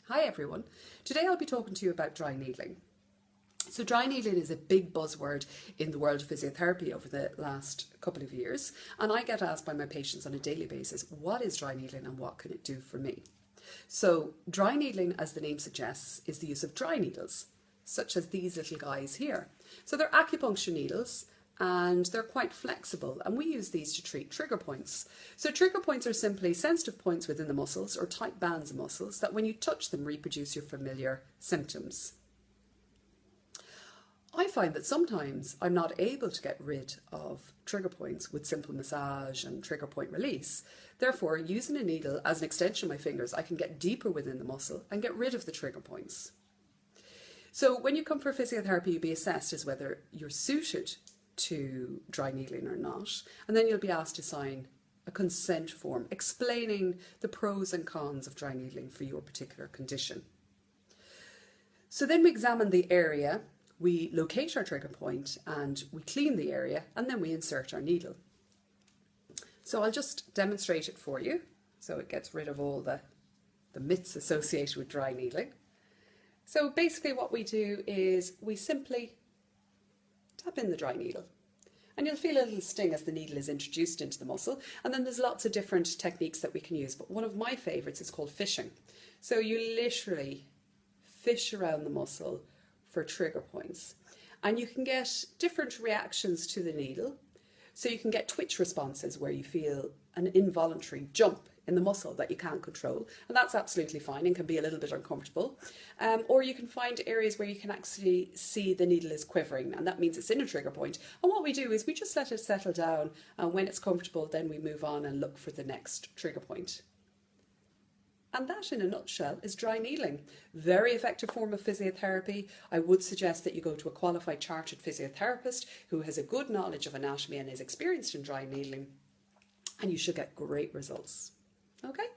Hi everyone. Today I'll be talking to you about dry needling. So dry needling is a big buzzword in the world of physiotherapy over the last couple of years, and I get asked by my patients on a daily basis, what is dry needling and what can it do for me? So dry needling, as the name suggests, is the use of dry needles, such as these little guys here. So they're acupuncture needles and they're quite flexible, and we use these to treat trigger points. So trigger points are simply sensitive points within the muscles or tight bands of muscles that when you touch them reproduce your familiar symptoms. I find that sometimes I'm not able to get rid of trigger points with simple massage and trigger point release. Therefore, using a needle as an extension of my fingers, I can get deeper within the muscle and get rid of the trigger points. So when you come for physiotherapy, you'll be assessed as whether you're suited to dry needling or not, and then you'll be asked to sign a consent form explaining the pros and cons of dry needling for your particular condition. So then we examine the area, we locate our trigger point and we clean the area, and then we insert our needle. So I'll just demonstrate it for you so it gets rid of all the myths associated with dry needling. So basically what we do is we simply tap in the dry needle, and you'll feel a little sting as the needle is introduced into the muscle, and then there's lots of different techniques that we can use, but one of my favourites is called fishing. So you literally fish around the muscle for trigger points, and you can get different reactions to the needle. So you can get twitch responses where you feel an involuntary jump in the muscle that you can't control, and that's absolutely fine and can be a little bit uncomfortable. Or you can find areas where you can actually see the needle is quivering, and that means it's in a trigger point. And what we do is we just let it settle down, and when it's comfortable then we move on and look for the next trigger point. And that, in a nutshell, is dry needling. Very effective form of physiotherapy. I would suggest that you go to a qualified chartered physiotherapist who has a good knowledge of anatomy and is experienced in dry needling, and you should get great results. Okay?